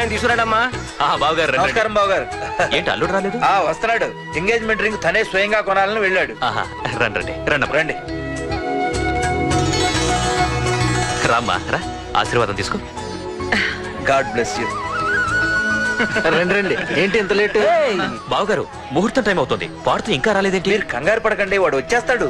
ఆయన తీసుకురాడమ్మా. బావగారు నమస్కారం బావగారు. ఏంటి అల్లుడు రాలేదు? వస్తున్నాడు. ఎంగేజ్మెంట్ రింగ్ తనే స్వయంగా కొనాలని వెళ్ళాడు. రండి రండి. రామ్మా రా, ఆశీర్వాదం తీసుకో. God bless you. రండి. ఏంటి ఇంత లేట్? బావగారు ముహూర్తం టైం అవుతుంది, పాడుతూ ఇంకా రాలేదేంటి? మీరు కంగారు పడకండి, వాడు వచ్చేస్తాడు.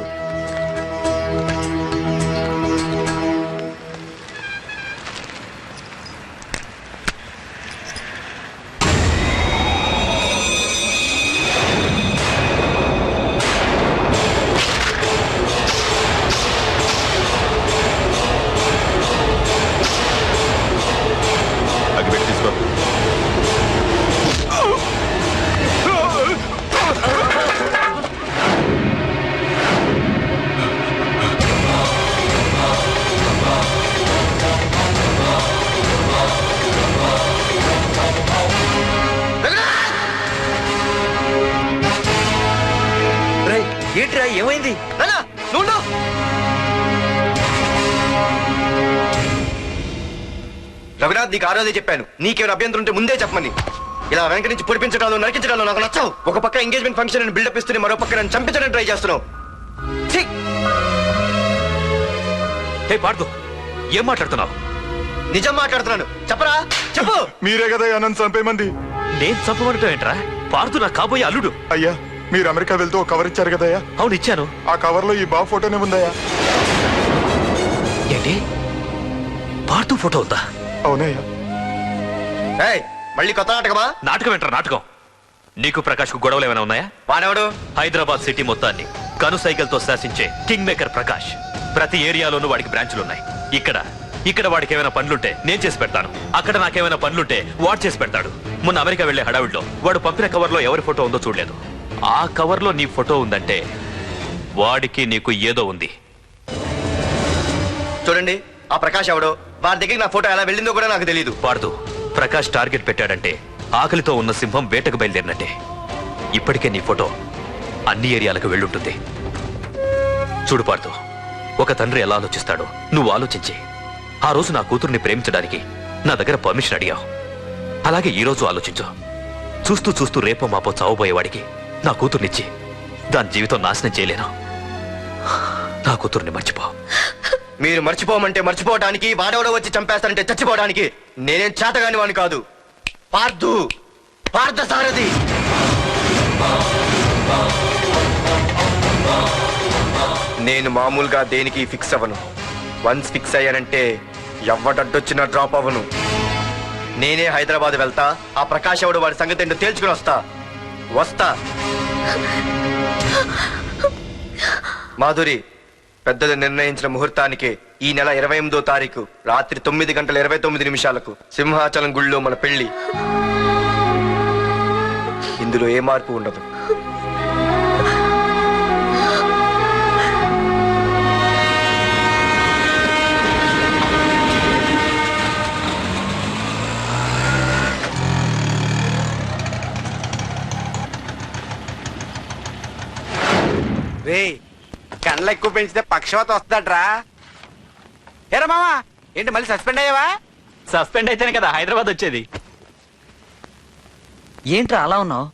ఏంట్రా ఏమైంది? రఘునాథ్, నీకు ఆ రోజే చెప్పాను, నీకేమైనా అభ్యంతరం ఉంటే ముందే చెప్పమని. ఇలా వెనక నుంచి పొడిపించడాలు నరికించడాలు నాకు నచ్చవు. ఒక పక్క ఎంగేజ్మెంట్ ఫంక్షన్ అని బిల్డప్ ఇస్తూనే మరో పక్క నన్ను చంపించడానికి ట్రై చేస్తున్నావు. పాడుతూ ఏం మాట్లాడుతున్నావు? నిజం మాట్లాడుతున్నాను, చెప్పరా చెప్పు. మీరే కదా నన్ను చంపేమంది. నేను చంపమంటావు ఏంట్రా? పాడుతూ నాకు కాబోయే అల్లుడు. అయ్యా, మీరు అమెరికా వెళ్తూ ఒక కవర్ ఇచ్చారు కదయ్యా? అవును ఇచ్చాను. ఆ కవర్ లో ఈ బావ ఫోటోనే ఉందయ్యా. ఏంటి, పాడుతూ ఫోటో ఉందా? అవునయ్యా. మళ్ళీ కొత్త నాటకమా? నాటకం ఏంట్రా నాటకం? నీకు ప్రకాష్ కు గొడవలు ఏమైనా ఉన్నాయా? వాడెవడు? హైదరాబాద్ సిటీ మొత్తాన్ని కను సైకిల్ తో శాసించే కింగ్ మేకర్ ప్రకాష్. ప్రతి ఏరియాలోనూ వాడికి బ్రాంచులున్నాయి. ఇక్కడ వాడికి ఏమైనా పనులుంటే నేను చేసి పెడతాను, అక్కడ నాకేమైనా పనులుంటే వాడు చేసి పెడతాడు. మొన్న అమెరికా వెళ్లే హడావిడిలో వాడు పంపిన కవర్ లో ఎవరి ఫోటో ఉందో చూడలేదు. ఆ కవర్ లో నీ ఫోటో ఉందంటే వాడికి నీకు ఏదో ఉంది. చూడండి, ఆ ప్రకాష్ ఎవడో, వారి దగ్గరికి నా ఫోటో ఎలా వెళ్ళిందో కూడా నాకు తెలియదు. పాడుతూ ప్రకాష్ టార్గెట్ పెట్టాడంటే ఆకలితో ఉన్న సింహం వేటకు బయలుదేరినట్టే. ఇప్పటికే నీ ఫోటో అన్ని ఏరియాలకు వెళ్ళుంటుంది. చూడు పాడుతూ, ఒక తండ్రి ఎలా ఆలోచిస్తాడో నువ్వు ఆలోచించి ఆ రోజు నా కూతుర్ని ప్రేమించడానికి నా దగ్గర పర్మిషన్ అడిగావు. అలాగే ఈ రోజు ఆలోచించు. చూస్తూ చూస్తూ రేపో మాపో చావబోయేవాడికి నా కూతుర్నిచ్చి దాని జీవితం నాశనం చేయలేను. నా కూతుర్ని మర్చిపో. మీరు మర్చిపోమంటే మర్చిపోవడానికి, వాడెవడో వచ్చి చంపేస్తానంటే చచ్చిపోవడానికి నేనేం చేతగాని వాడిని కాదు. పార్థసారథి. నేను మామూలుగా దేనికి ఫిక్స్ అవ్వను. వన్స్ ఫిక్స్ అయ్యానంటే ఎవ్వడడ్డొచ్చినా డ్రాప్ అవ్వను. నేనే హైదరాబాద్ వెళ్తా, ఆ ప్రకాష్ ఎవడు వాడి సంగతి ఏంటో తేల్చుకుని వస్తా. మాధురి, పెద్దలు నిర్ణయించిన ముహూర్తానికి ఈ నెల 28వ తారీఖు రాత్రి 9:29 సింహాచలం గుళ్ళో మన పెళ్లి. ఇందులో ఏ మార్పు ఉండదు. కండ్లు ఎక్కువ పెంచితే పక్షవాత వస్తాడ్రా. ఏరా మామా, ఏంటి మళ్ళీ సస్పెండ్ అయ్యావా? సస్పెండ్ అయితేనే కదా హైదరాబాద్ వచ్చేది. ఏంట్రా అలా ఉన్నావు?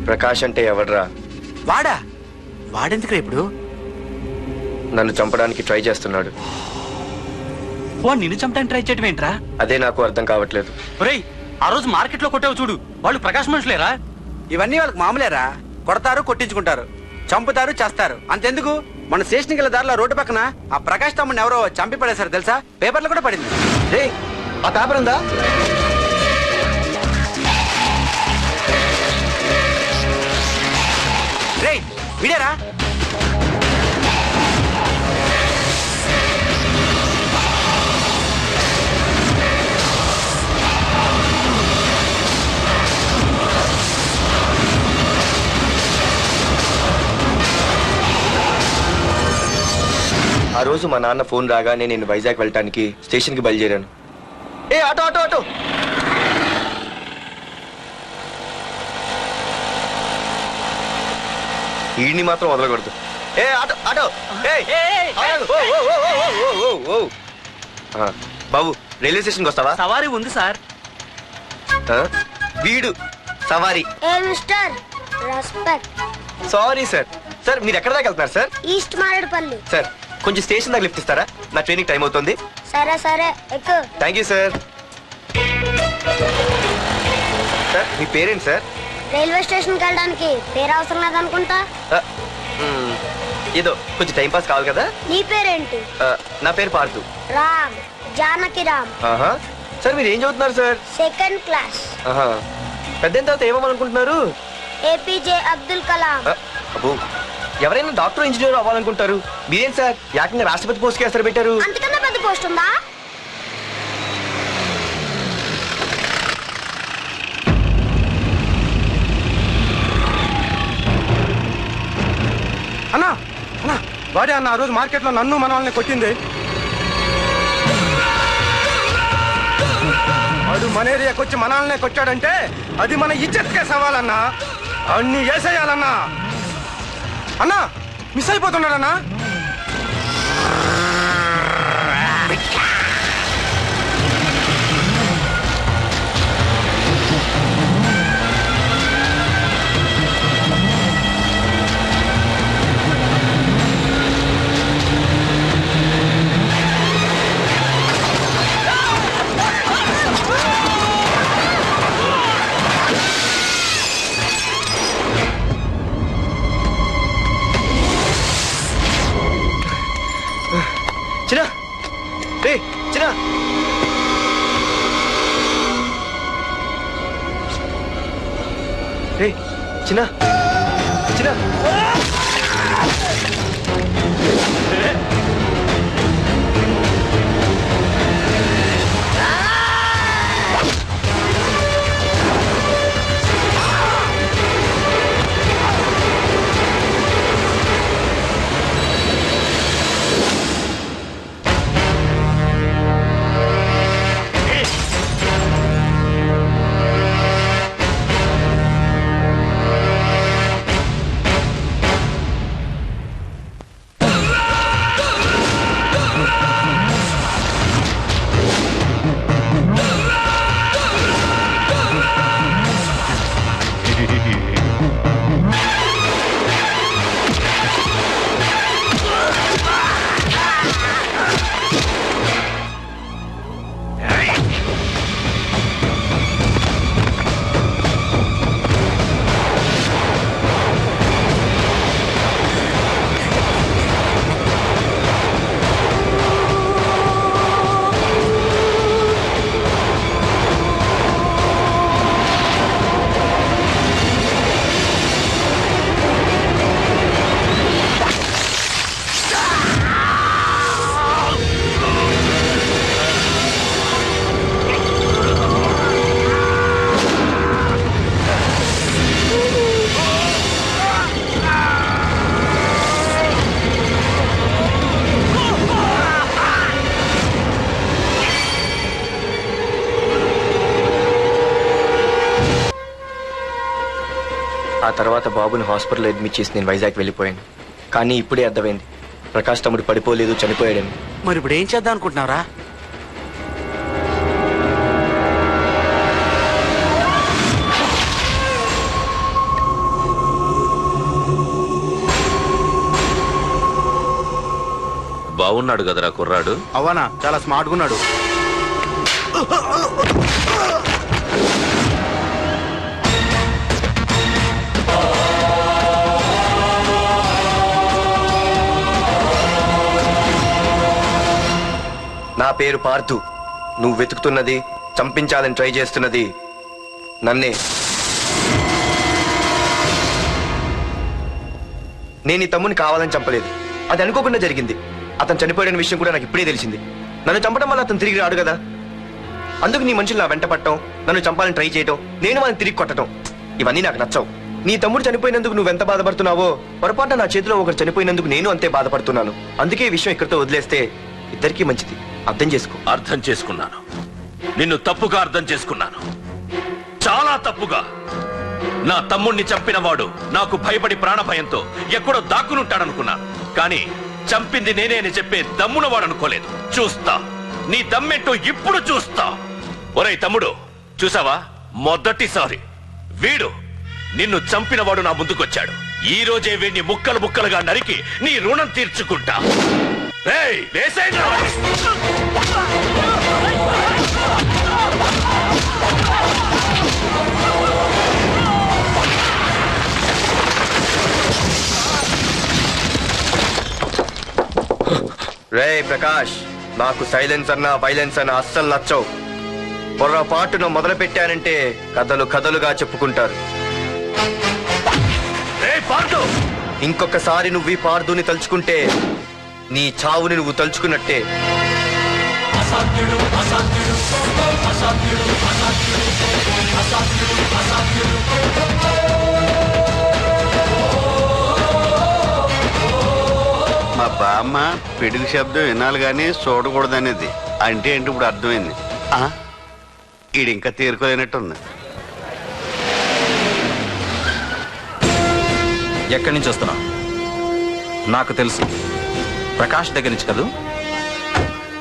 ప్రకాష్ అంటే ఎవడ్రా? వాడెందుకురా ఇప్పుడు? నన్ను చంపడానికి ట్రై చేస్తున్నాడు. వాడు నిన్ను చంపడానికి ట్రై చేయటం ఏంట్రా? అదే నాకు అర్థం కావట్లేదు. ఒరేయ్, ఆ రోజు మార్కెట్ లో కొట్టావు చూడు, వాళ్ళు ప్రకాష్ మనుషులేరా? ఇవన్నీ వాళ్ళకి మామూలేరా. కొడతారు, కొట్టించుకుంటారు, చంపుతారు, చేస్తారు. అంతెందుకు, మన స్టేషన్కి వెళ్ళే దారిలో రోడ్డు పక్కన ఆ ప్రకాష్ తమ్ముడిని ఎవరో చంపి పడేశారు తెలుసా? పేపర్లో కూడా పడింది. ఆ పేపర్ ఉందా? రేయ్ విడారా? ఆ రోజు మా నాన్న ఫోన్ రాగానే నేను వైజాగ్ వెళ్ళటానికి స్టేషన్కి బయలుదేరాను. Auto auto auto. ఈడిని మాత్రం వదలకూడదు. Auto auto. బాబు రైల్వే స్టేషన్కి వస్తావా? సవారీ ఉంది సార్. ఆ, వీడు సవారీ. ఏ mister respect. Sorry sir. Sir మీరు ఎక్కడ దాకా వెళ్తున్నారు సార్? ఈస్ట్ మారేడుపల్లి. సార్ కొంచెం స్టేషన్ దాకా లిఫ్ట్ ఇస్తారా? నా ట్రైనింగ్ టైం అవుతుంది. సరే సరే ఎక్కు. Thank you sir. సార్ మీ పేరేంటి సార్? రైల్వే స్టేషన్కి వెళ్ళడానికి పేరు అవసరం లేదనుకుంటా. ఆ, ఏదో కొంచెం టైం పాస్ కావాలి కదా. నీ పేరేంటి? నా పేరు పార్థు. రామ్, జానకి రామ్. ఆహా. సార్ మీరు ఏం చదువుతున్నారు సార్? Second class. ఆహా. పెద్ద తర్వాత ఏమనుకుంటున్నారు? ఏపీజే అబ్దుల్ కలాం. అబ్బో, ఎవరైనా డాక్టర్ ఇంజనీర్ అవ్వాలనుకుంటారు. మీరేం సార్ ఏకంగా రాష్ట్రపతి పోస్ట్ కి ఎసరు పెట్టారు? అంతకన్నా పెద్ద పోస్ట్ ఉందా? అన్నా అన్నా వాడే అన్న ఆ రోజు మార్కెట్లో నన్ను మన వాళ్ళని కొట్టింది. వాడు మన ఏరియాకి వచ్చి మన వాళ్ళనే కొట్టాడంటే అది మన ఇజ్జత్కే సవాలన్నా. అన్ని వేసేయాలన్నా. అన్నా మిస్ అయిపోతున్నాడన్నా. చిన్న రే చిన్న. రే చిన్న చిన్న. ఆ తర్వాత బాబుని హాస్పిటల్లో అడ్మిట్ చేసి నేను వైజాగ్ వెళ్ళిపోయాను. కానీ ఇప్పుడే అర్థమైంది ప్రకాష్ తమ్ముడు పడిపోలేదు, చనిపోయాడని. మరి ఇప్పుడు ఏం చేద్దాం అనుకుంటున్నారా? బాగున్నాడు కదరా కుర్రాడు. అవనా చాలా స్మార్ట్గా ఉన్నాడు. నా పేరు పార్థు. నువ్వు వెతుకుతున్నది, చంపించాలని ట్రై చేస్తున్నది నన్నే. నేను ఈ తమ్ముని కావాలని చంపలేదు, అది అనుకోకుండా జరిగింది. అతను చనిపోయిన విషయం కూడా నాకు ఇప్పుడే తెలిసింది. నన్ను చంపడం వల్ల అతను తిరిగి రాడు కదా. అందుకు నీ మనుషులు నా వెంట పట్టడం, నన్ను చంపాలని ట్రై చేయటం, నేను వాళ్ళని తిరిగి కొట్టడం, ఇవన్నీ నాకు నచ్చవు. నీ తమ్ముడు చనిపోయినందుకు నువ్వెంత బాధపడుతున్నావో, పొరపాటున నా చేతిలో ఒకరు చనిపోయినందుకు నేను అంతే బాధపడుతున్నాను. అందుకే ఈ విషయం ఇక్కడితో వదిలేస్తే ఇద్దరికీ మంచిది. అర్థం చేసుకో. అర్థం చేసుకున్నాను. నిన్ను తప్పుగా అర్థం చేసుకున్నాను, చాలా తప్పుగా. నా తమ్ముణ్ణి చంపిన వాడు నాకు భయపడి ప్రాణభయంతో ఎక్కడో దాక్కునుంటాడనుకున్నాను. కానీ చంపింది నేనే అని చెప్పే దమ్మున వాడనుకోలేదు. చూస్తా నీ దమ్మెంటో ఇప్పుడు చూస్తా. ఒరేయ్ తమ్ముడు, చూసావా? మొదటిసారి వీడు నిన్ను చంపినవాడు నా ముందుకొచ్చాడు. ఈ రోజే వీడిని ముక్కలు ముక్కలుగా నరికి నీ రుణం తీర్చుకుంటా. రేయ్, వేసేయ్రా. రే ప్రకాష్, నాకు సైలెన్స్ అన్నా వైలెన్స్ అన్నా అస్సలు నచ్చవు. పొరపాటున మొదలు పెట్టానంటే కథలు కథలుగా చెప్పుకుంటారు. రేయ్ పార్దు, ఇంకొకసారి నువ్వు ఈ పార్దుని తలుచుకుంటే నీ చావుని నువ్వు తలుచుకున్నట్టే. మా బామ్మ పిడుగు శబ్దం వినాలి కానీ చూడకూడదనేది. అంటే ఏంటి ఇప్పుడు అర్థమైంది. ఈడు ఇంకా తేరుకోలేనట్టుంది. ఎక్కడి నుంచి వస్తున్నావు? నాకు తెలుసు, ప్రకాష్ దగ్గర నుంచి కదూ.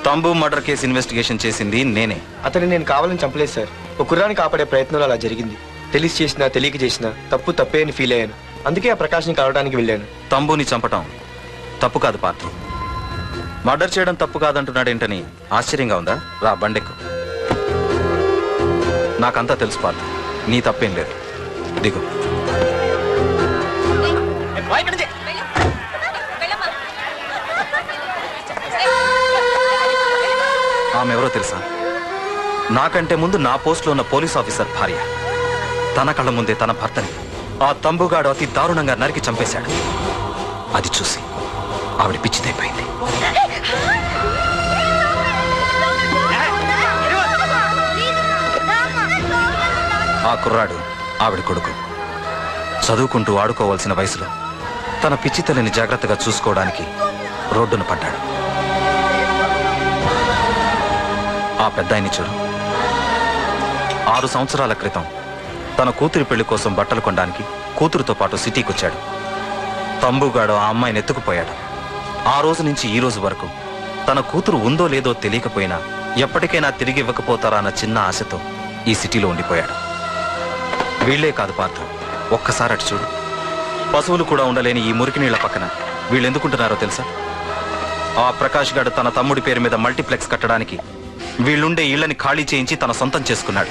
తంబు మర్డర్ కేసు ఇన్వెస్టిగేషన్ చేసింది నేనే. అతన్ని నేను కావాలని చంపలేదు సార్. ఒక కుర్రాన్ని కాపాడే ప్రయత్నంలో అలా జరిగింది. తెలిసి చేసినా తెలియక చేసినా తప్పు తప్పే అని ఫీల్ అయ్యాను. అందుకే ఆ ప్రకాష్ని కలవడానికి వెళ్ళాను. తంబుని చంపటం తప్పు కాదు పార్థు. మర్డర్ చేయడం తప్పు కాదంటున్నాడేంటని ఆశ్చర్యంగా ఉందా? రా బండెక్కు. నాకంతా తెలుసు పార్థు, నీ తప్పేం లేదు. దిగు. ఆమె ఎవరో తెలుసా? నాకంటే ముందు నా పోస్ట్లో ఉన్న పోలీస్ ఆఫీసర్ భార్య. తన కళ్ళ ముందే తన భర్తని ఆ తంబుగాడు అతి దారుణంగా నరికి చంపేశాడు. అది చూసి ఆవిడ పిచ్చిదైపోయింది. ఆ కుర్రాడు ఆవిడ కొడుకు. చదువుకుంటూ ఆడుకోవాల్సిన వయసులో తన పిచ్చి తల్లిని జాగ్రత్తగా చూసుకోవడానికి రోడ్డున పడ్డాడు. ఆ పెద్దాయన్ని చూడు. 6 సంవత్సరాల క్రితం తన కూతురి పెళ్లి కోసం బట్టలు కొనడానికి కూతురుతో పాటు సిటీకి వచ్చాడు. తంబుగాడు ఆ అమ్మాయిని ఎత్తుకుపోయాడు. ఆ రోజు నుంచి ఈ రోజు వరకు తన కూతురు ఉందో లేదో తెలియకపోయినా ఎప్పటికైనా తిరిగి ఇవ్వకపోతారా అన్న చిన్న ఆశతో ఈ సిటీలో ఉండిపోయాడు. వీళ్లే కాదు పార్థు, ఒక్కసారి అటు చూడు. పశువులు కూడా ఉండలేని ఈ మురికి నీళ్ల పక్కన వీళ్ళెందుకుంటున్నారో తెలుసా? ఆ ప్రకాష్ గాడు తన తమ్ముడి పేరు మీద మల్టీప్లెక్స్ కట్టడానికి వీళ్ళుండే ఇళ్లని ఖాళీ చేయించి తన సొంతం చేసుకున్నాడు.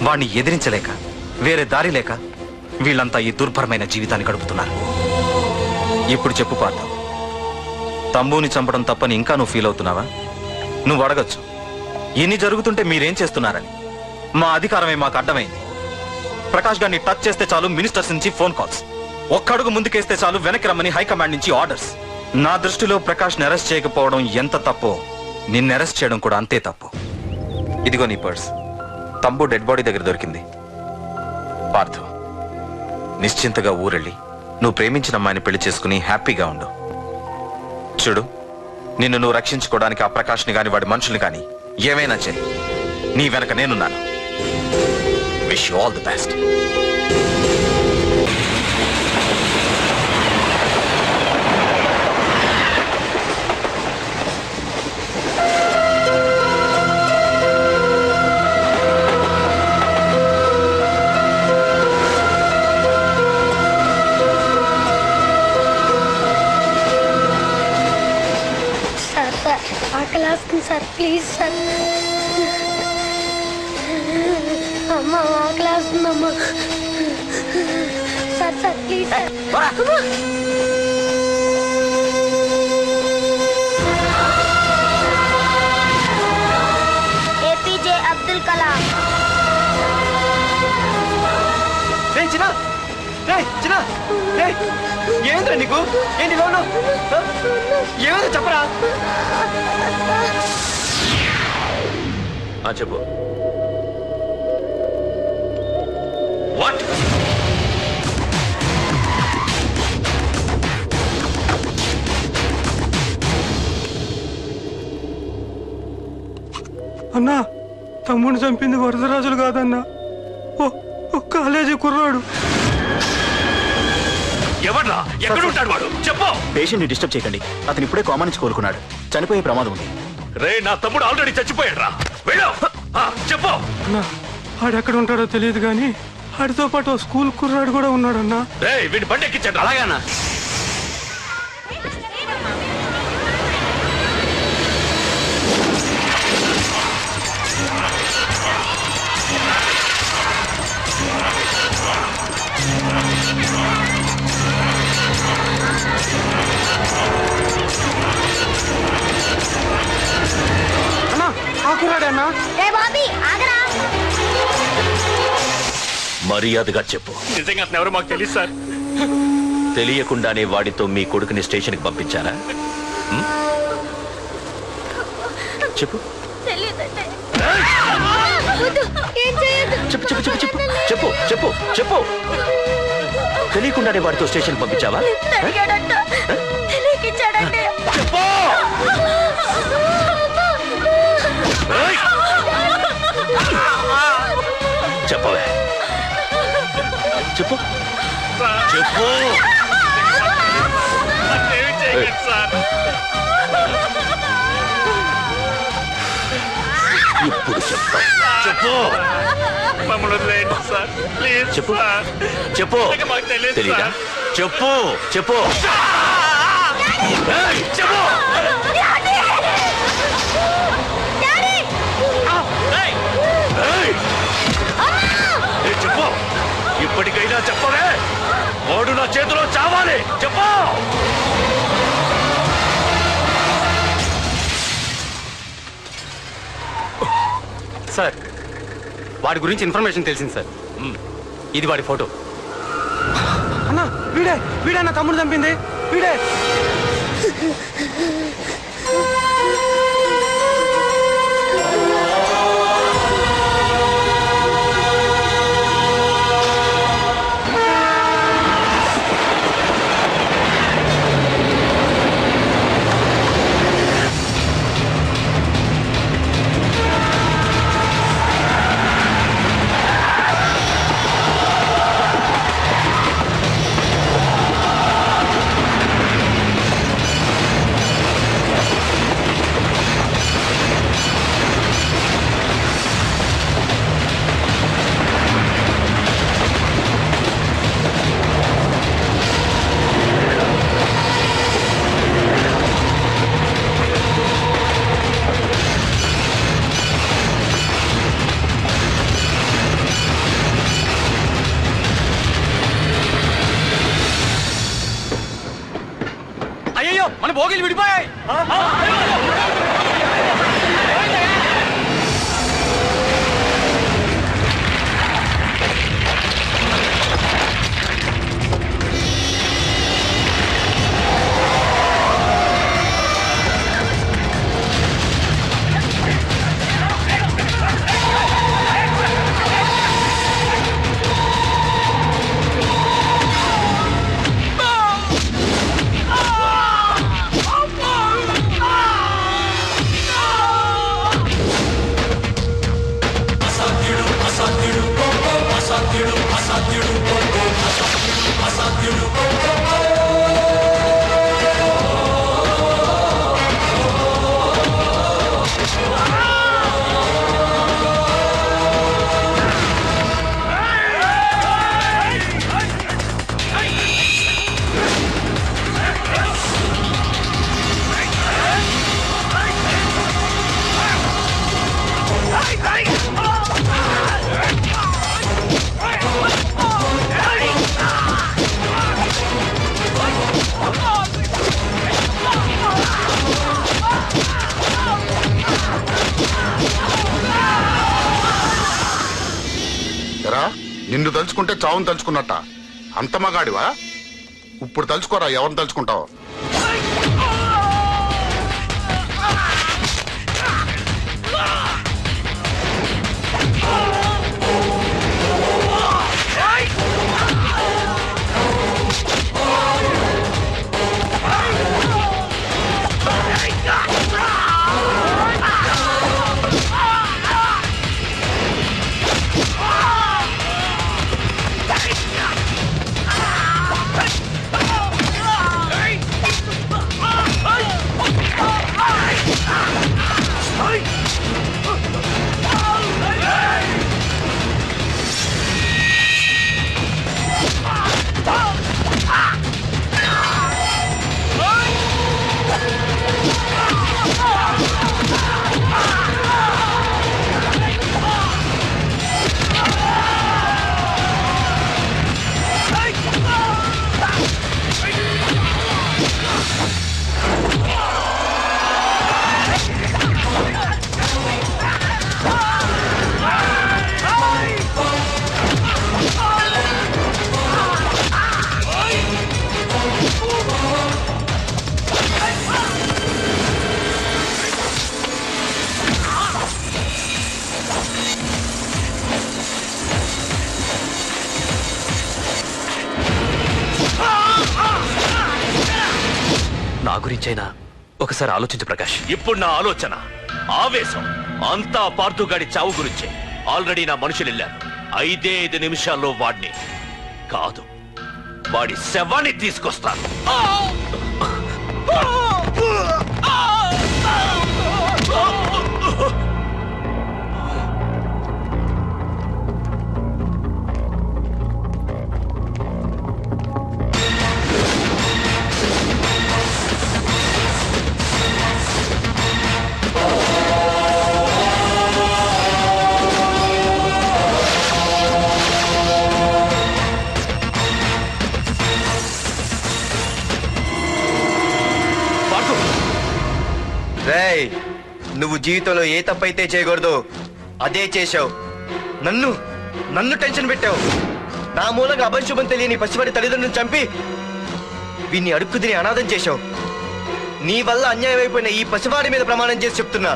వాణ్ణి ఎదిరించలేక వేరే దారి లేక వీళ్ళంతా ఈ దుర్భరమైన జీవితాన్ని గడుపుతున్నారు. ఇప్పుడు చెప్పు పార్థు, తంబుని చంపడం తప్పని ఇంకా నువ్వు ఫీల్ అవుతున్నావా? నువ్వు అడగచ్చు, ఇన్ని జరుగుతుంటే మీరేం చేస్తున్నారని. మా అధికారమే మాకు అడ్డమైంది. ప్రకాష్ గారిని టచ్ చేస్తే చాలు మినిస్టర్స్ నుంచి ఫోన్ కాల్స్, ఒక్కడుగు ముందుకేస్తే చాలు వెనక్కి రమ్మని హైకమాండ్ నుంచి ఆర్డర్స్. నా దృష్టిలో ప్రకాష్ని అరెస్ట్ చేయకపోవడం ఎంత తప్పో నిన్ను అరెస్ట్ చేయడం కూడా అంతే తప్పు. ఇదిగో నీ పర్స్. తంబు డెడ్ బాడీ దగ్గర దొరికింది. పార్థు, నిశ్చింతగా ఊరెళ్ళి నువ్వు ప్రేమించిన అమ్మాయిని పెళ్లి చేసుకుని హ్యాపీగా ఉండు. చూడు, నిన్ను నువ్వు రక్షించుకోవడానికి ఆ ప్రకాష్ని గాని వాడి మనుషుల్ని గాని ఏమైనా చెయ్యి. నీ వెనక నేనున్నాను. Wish you all the best. ఆకలేస్తుంది సార్, ప్లీజ్ సార్. అమ్మ ఆకలేస్తుందమ్మా. Sir sir please sir. APJ Abdul Kalam. ఏంద్రా నీకు? ఏంటి లోను? ఏమో చెప్పరా. చెప్పు. వాట్? అన్నా, తమ్ముడిని చంపింది వరదరాజులు కాదన్నా, ఓ కాలేజీ కుర్రాడు. ఎవడ్రా? ఎక్కడ ఉంటాడు వాడు? చెప్పు. పేషెంట్ ని డిస్టర్బ్ చేయకండి. అతను ఇప్పుడే కామన్ నుంచి కోలుకున్నాడు. చనిపోయే ప్రమాదం ఉంది. రే నా తమ్ముడు ఆల్రెడీ చచ్చిపోయాడు రా వెళ్ళు చెప్పు అన్నా ఆడెక్కడ ఉంటాడో తెలియదు కానీ ఆడితో పాటు స్కూల్ కుర్రాడు కూడా ఉన్నాడన్నా. రే వీడి బండి ఎక్కించండి. అలాగేనా? అన్నా ఆ కుర్రాడన్నా? ఏ బాబీ ఆగరా. మర్యాదగా చెప్పు. నిజంగా అతను ఎవరు మాకు తెలియదు సార్. తెలియకుండానే వాడితో మీ కొడుకుని స్టేషన్కి పంపించారా? చెప్పు తెలియదంటే ఏం చేయదు. చెప్పు చెప్పు చెప్పు చెప్పు చెప్పు చెప్పు చెప్పు తెలియకుండానే వాడితో స్టేషన్ పంపించావా? అడిగాడంట తెలియకిచ్చాడంటే. చెప్పు చెప్పవే చెప్పు చెప్పు ఇప్పుడు చెప్తా చెప్పు మమ్మల్ని వదిలేయండి సార్ ప్లీజ్. చెప్పు చెప్పు మాకు తెలియదు తెలీదా? చెప్పు చెప్పు ఏయ్, చెప్పు ఏయ్! ఏ, చెప్పు ఇప్పటికైనా చెప్పవే. వాడు నా చేతిలో చావాలి. చెప్పు సార్ వాడి గురించి ఇన్ఫర్మేషన్ తెలిసింది సార్. ఇది వాడి ఫోటో. అన్నా వీడే నా తమ్ముడు చంపింది వీడే. అయ్యో మన భోగిలు విడిపోయాయి. నిన్ను తలుచుకుంటే చావును తలుచుకున్నట్ట. అంత మగాడివా? ఇప్పుడు తలుచుకోరా ఎవరిని తలుచుకుంటావు. Hey! నా గురించైనా ఒకసారి ఆలోచించు ప్రకాష్. ఇప్పుడు నా ఆలోచన, ఆవేశం అంతా పార్థుగాడి చావు గురించే. ఆల్రెడీ నా మనుషులు వెళ్ళారు. 5 నిమిషాల్లో వాడిని కాదు, వాడి శవాన్ని తీసుకొస్తాను. రేయ్, నువ్వు జీవితంలో ఏ తప్పైతే చేయకూడదు అదే చేశావు. నన్ను టెన్షన్ పెట్టావు. నా మూలంగా అభంశుభం తెలియని పసివాడి తల్లిదండ్రులను చంపి వీన్ని అడుక్కు తిని అనాథం చేశావు. నీ వల్ల అన్యాయం అయిపోయిన ఈ పసివాడి మీద ప్రమాణం చేసి చెప్తున్నా,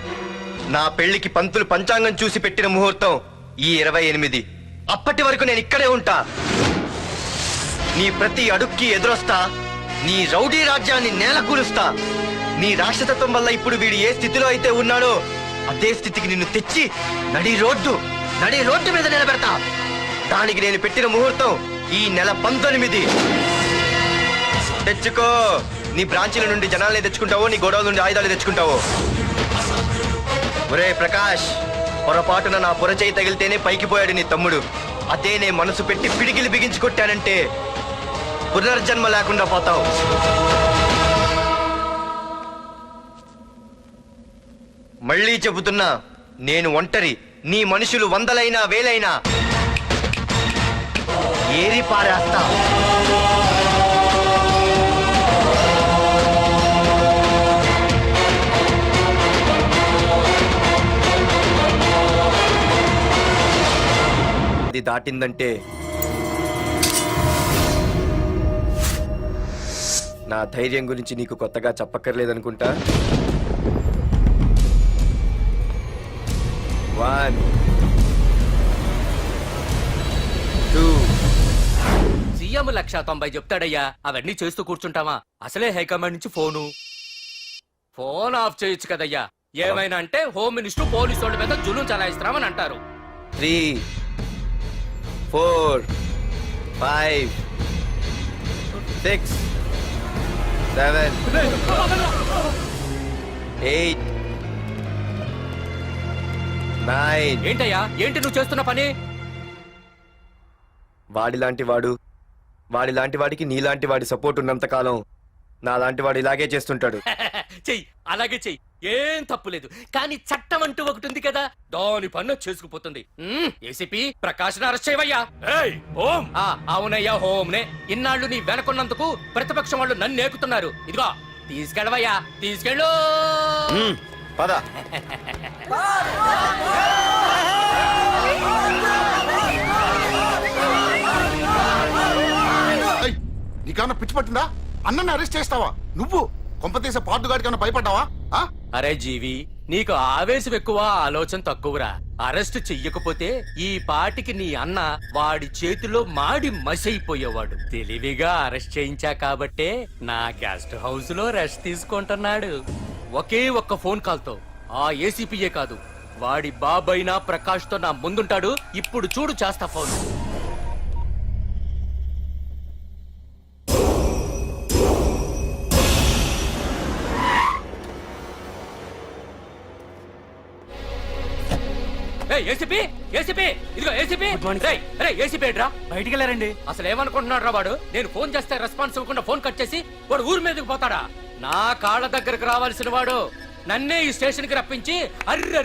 నా పెళ్లికి పంతులు పంచాంగం చూసి పెట్టిన ముహూర్తం ఈ 28. అప్పటి వరకు నేను ఇక్కడే ఉంటా. నీ ప్రతి అడుక్కి ఎదురొస్తా. నీ రౌడీ రాజ్యాన్ని నేలకూలుస్తా. నీ రాక్షసత్వం వల్ల ఇప్పుడు వీడు ఏ స్థితిలో అయితే ఉన్నాడో అదే స్థితికి నిన్ను తెచ్చి నడి రోడ్డు మీద నిలబెడతా. దానికి నేను పెట్టిన ముహూర్తం ఈ నెల 19. తెచ్చుకో. నీ బ్రాంచీల నుండి జనాల్ని తెచ్చుకుంటావో, నీ గొడవల నుండి ఆయుధాలు తెచ్చుకుంటావో. ఒరే ప్రకాష్, పొరపాటున నా పొరచేయి తగిలితేనే పైకి పోయాడు నీ తమ్ముడు. అదే నే మనసు పెట్టి పిడికిలి బిగించి కొట్టానంటే పునర్జన్మ లేకుండా పోతావు. మళ్ళీ చెబుతున్నా, నేను ఒంటరి. నీ మనుషులు 100లైనా 1000లైనా ఏరి పారేస్తా. అది దాటిందంటే నా ధైర్యం గురించి నీకు కొత్తగా చెప్పక్కర్లేదనుకుంటా. 1 2 సీఎం 190 చెప్తాడయ్యా, అవన్నీ చేస్తూ కూర్చుంటావా? అసలే హైకమాండ్ నుంచి ఫోన్ ఆఫ్ చేయొచ్చు కదయ్యా. ఏమైనా అంటే హోమ్ మినిస్టర్ పోలీసు వాళ్ళ మీద జులుం చలాయిస్తున్నామని అంటారు. 3 4 5 6 7 8 9. ఏంటయ్యా, ఏంటి నువ్వు చేస్తున్న పని? వాడిలాంటి వాడికి నీలాంటి వాడి సపోర్ట్ ఉన్నంత కాలం నాలాంటి వాడు ఇలాగే చేస్తుంటాడు. చెయ్యి, అలాగే చెయ్యి, ఏం తప్పులేదు. కానీ చట్టం అంటూ ఒకటి ఉంది కదా, దాని పన్ను చేసుకుపోతుంది. ఏసీపీ ప్రకాష్ అరెస్ట్ చేయవయ్యా. అవునయ్యా, హోమ్నే. ఇన్నాళ్ళు నీ వెనకున్నందుకు ప్రతిపక్షం వాళ్ళు నన్ను నేకుతున్నారు. ఇదిగో తీసుకెళ్ళవయ్యా, తీసుకెళ్ళు. పద. నీకేమన్నా పిచ్చి పట్టిందా? అన్నని అరెస్ట్ చేస్తావా నువ్వు? కొంపతీసే పార్దుగాడికి ఏమన్నా భయపడ్డావా? అరే జీవి, నీకు ఆవేశం ఎక్కువ, ఆలోచన తక్కువరా. అరెస్ట్ చెయ్యకపోతే ఈ పాటికి నీ అన్న వాడి చేతిలో మాడి మసైపోయేవాడు. తెలివిగా అరెస్ట్ చేయించా కాబట్టే నా గెస్ట్ హౌస్ లో రెస్ట్ తీసుకుంటున్నాడు. ఒకే ఒక్క ఫోన్ కాల్ తో ఆ ఏసీపీయే కాదు, వాడి బాబైనా ప్రకాష్ తో నా ముందుంటాడు. ఇప్పుడు చూడు చేస్తా ఫోన్. ఏసీపీ, ఏసీపీ, ఇదిగో ఏసీపీ. ఏసీపీ ఏంట్రా బయటికి వెళ్ళారండి? అసలు ఏమనుకుంటున్నాడు రా వాడు? నేను ఫోన్ చేస్తే రెస్పాన్స్ ఇవ్వకుండా ఫోన్ కట్ చేసి వాడు ఊరి మీదకి పోతాడా? నా కాళ్ళ దగ్గరకు రావాల్సిన వాడు నన్నే ఈ స్టేషన్ కి రప్పించి అర్రె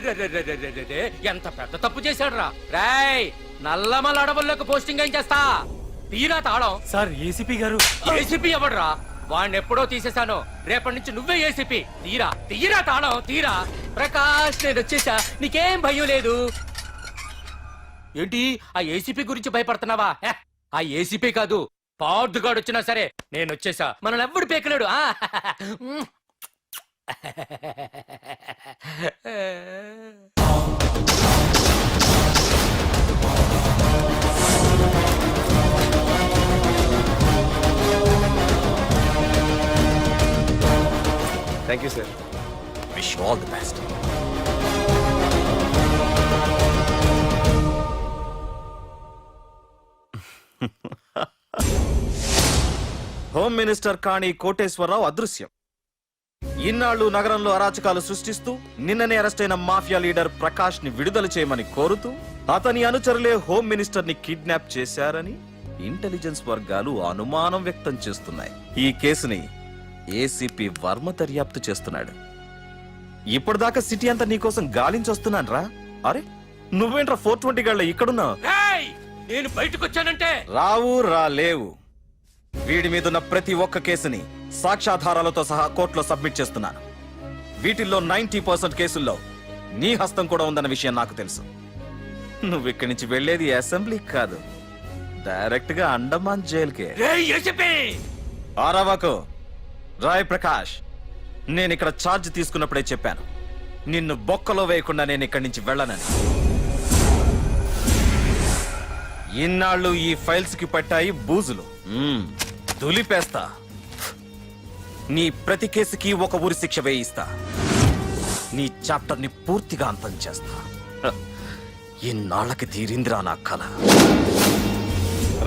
ఎంత పెద్ద తప్పు చేశాడు రా. రాయ్, నల్లమల అడవుల్లోకి పోస్టింగ్ ఏం చేస్తా? తీరా తాళం. సార్ ఏసీపీ గారు. ఏసీపీ ఎవడ్రా? వాడిని ఎప్పుడో తీసేశాను. రేపటి నుంచి నువ్వే ఏసీపీ. తీరా తాళం, తీరా. ప్రకాష్, నేను వచ్చేసా, నీకేం భయం లేదు. ఏంటి ఆ ఏసీపీ గురించి భయపడుతున్నావా? ఆ ఏసీపీ కాదు, పార్దుగాడు వచ్చినా సరే నేను వచ్చేసా. మనల్ని ఎవ్వడు పేకలేడు. Thank you sir. Wish all the best. Home minister Kani Koteswara Rao అదృశ్యం. ఇన్నాళ్లు నగరంలో అరాచకాలు సృష్టిస్తూ నిన్ననే అరెస్ట్ అయిన మాఫియా లీడర్ ప్రకాష్ ని విడుదల చేయమని కోరుతూ అతని అనుచరులే హోమ్ మినిస్టర్ ని కిడ్నాప్ చేశారని ఇంటెలిజెన్స్ వర్గాలు అనుమానం వ్యక్తం చేస్తున్నాయి. ఈ కేసుని ఏసీపీ వర్మ దర్యాప్తు చేస్తున్నాడు. ఇప్పటిదాకా సిటీ అంతా నీకోసం గాలించొస్తున్నాను రా. అరే నువ్వేంట్రా 420 గళ్ళ ఇక్కడున్నావు? నేను బయటకు వచ్చానంటే రావు రాలేవు. వీడి మీదున్న ప్రతి ఒక్క కేసుని సాక్ష్యాధారాలతో సహా కోర్టులో సబ్మిట్ చేస్తున్నాను. వీటిల్లో 90% కేసుల్లో నీ హస్తం కూడా ఉందన్న విషయం నాకు తెలుసు. నువ్వు ఇక్కడి నుంచి వెళ్లేది అసెంబ్లీ కాదు, డైరెక్ట్ గా అండమాన్ జైలుకే. ఆరావాకు రాయ్ ప్రకాష్, నేను ఇక్కడ ఛార్జ్ తీసుకున్నప్పుడే చెప్పాను, నిన్ను బొక్కలో వేయకుండా నేను ఇక్కడి నుంచి వెళ్ళనని. ఇన్నాళ్ళు ఈ ఫైల్స్ కి పట్టాయి బూజులు. దులిపేస్తా. నీ ప్రతి కేసుకి ఒక ఊరి శిక్ష వేయిస్తా. నీ చాప్టర్ ని పూర్తిగా అంతం చేస్తా. ఇన్నాళ్ళకి తీరిందిరా నా కళ.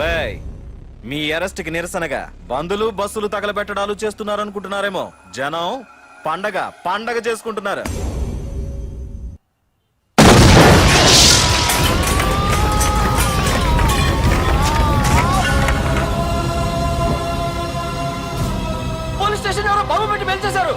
రేయ్, మీ అరెస్ట్ కి నిరసనగా బందులు బస్సులు తగలబెట్టడాలు చేస్తున్నారనుకుంటున్నారేమో. జనం పండగ చేసుకుంటున్నారు. పోలీస్ స్టేషన్ ఎవరో బాబు పెట్టి పెంచేశారు.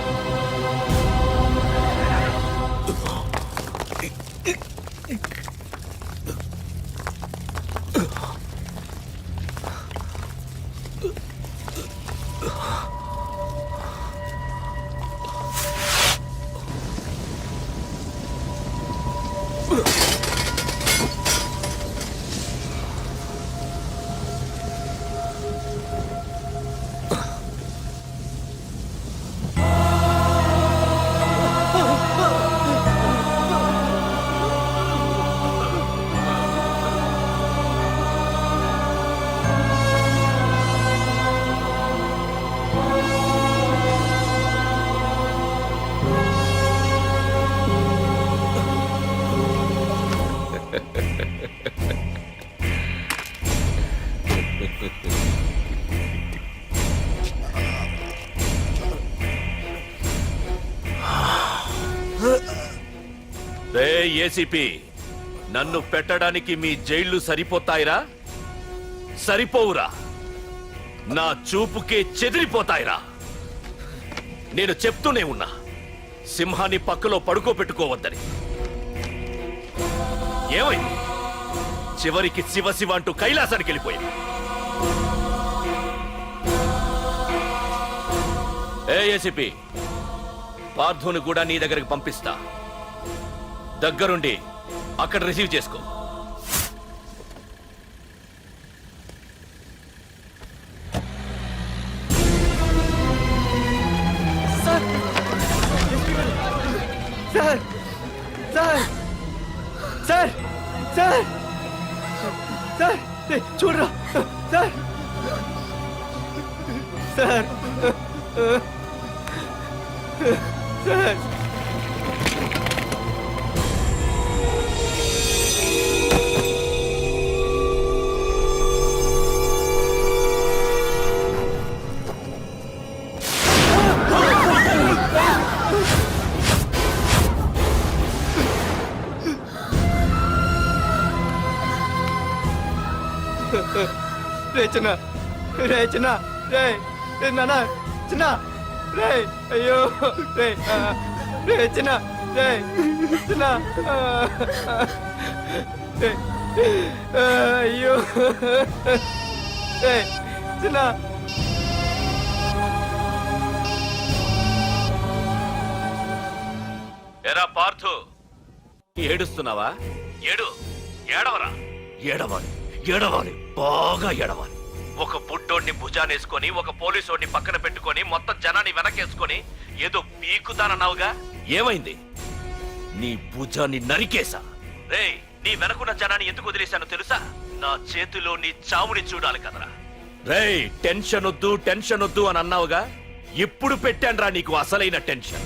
ఏసీపీ, నన్ను పెట్టడానికి మీ జైళ్లు సరిపోతాయిరా? సరిపోవురా. నా చూపుకే చెదిరిపోతాయిరా. నేను చెప్తూనే ఉన్నా, సింహాన్ని పక్కలో పడుకోబెట్టుకోవద్దని. ఏమైంది? చివరికి శివ శివ అంటూ కైలాసానికి వెళ్ళిపోయింది. ఏసీపీ, పార్థుని కూడా నీ దగ్గరికి పంపిస్తా. దగ్గరుండి అక్కడ రిసీవ్ చేసుకో. Sir sir sir sir sir sir చూడరా సార్ సార్ సార్. చిన్న రే చిన్న రే నాన్న చిన్న రే అయ్యో రే రే చిన్న రే చిన్న అయ్యో రే చిన్న. ఎరా పార్థు, ఏడుస్తున్నావా? ఏడవరా. ఏడవాలి, బాగా ఏడవాలి. ఒక బుడ్డోడిని భుజానేసుకొని, ఒక పోలీసోడిని పక్కన పెట్టుకొని, మొత్తం జనాన్ని వెనకేసుకొని ఏదో పీకుతానన్నావుగా, ఏమైంది? నీ భుజాన్ని నరికేశా. రేయ్, నీ వెనకున్న జనాన్ని ఎందుకు వదిలేశానో తెలుసా? నా చేతిలో నీ చావుని చూడాలి కదరా. రేయ్, టెన్షన్ వద్దు అని అన్నావుగా, ఇప్పుడు పెట్టానురా నీకు అసలైన టెన్షన్.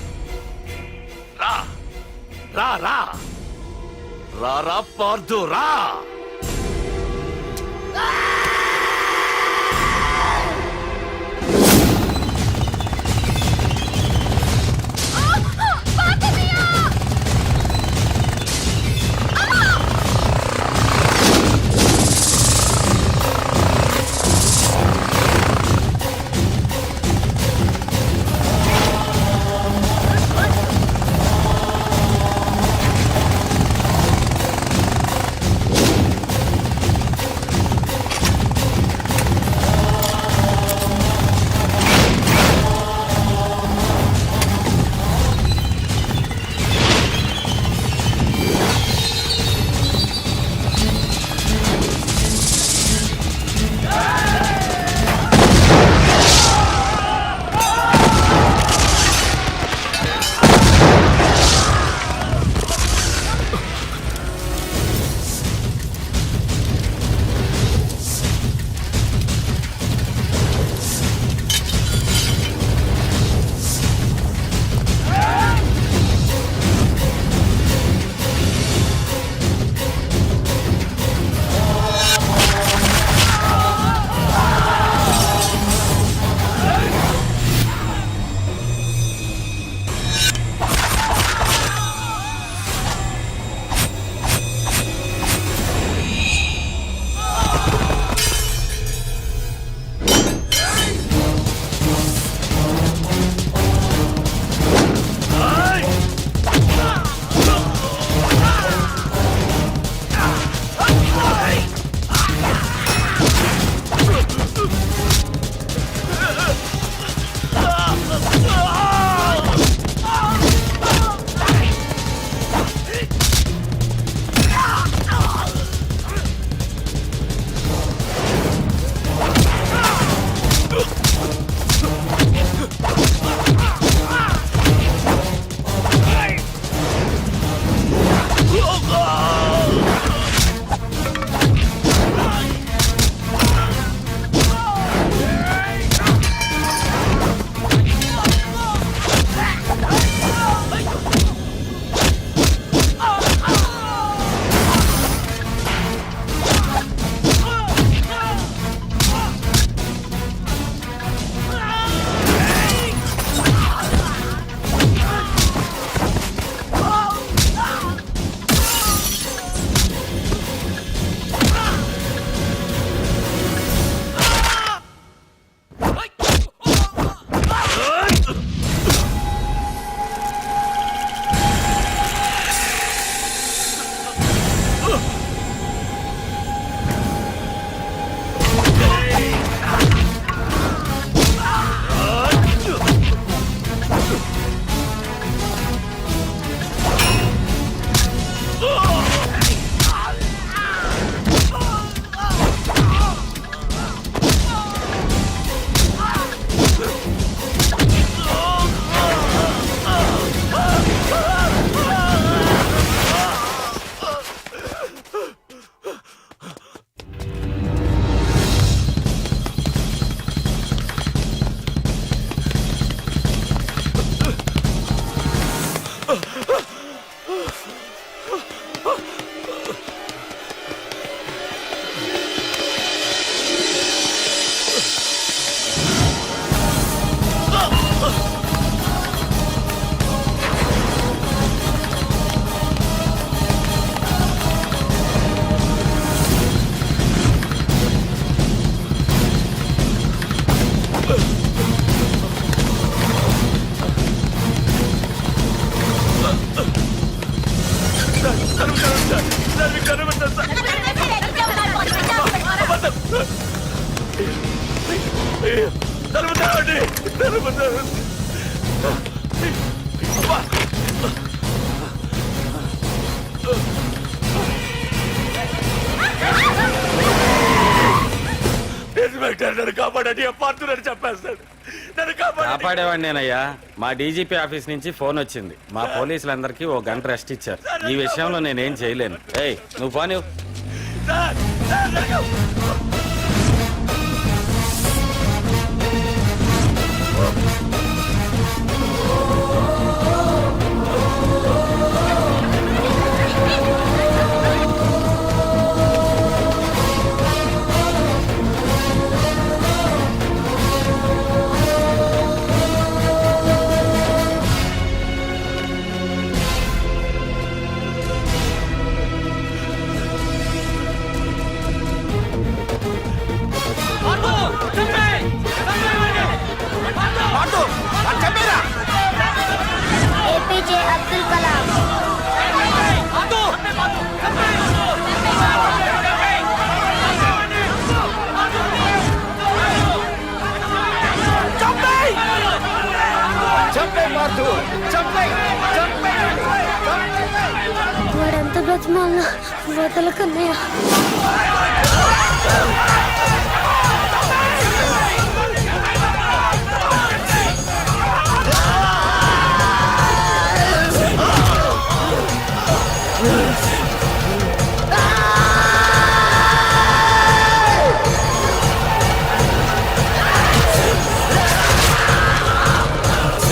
రా రా రా రా రా పార్థు రా. కాపాడేవాడినేనయ్యా. మా డీజీపీ ఆఫీస్ నుంచి ఫోన్ వచ్చింది. మా పోలీసులందరికీ ఓ గంట రెస్ట్ ఇచ్చారు. ఈ విషయంలో నేనేం చేయలేను. ఏయ్ నువ్వు పోనీ. వాడెంత బ్రతిమాలనా వదలకన్నయ్య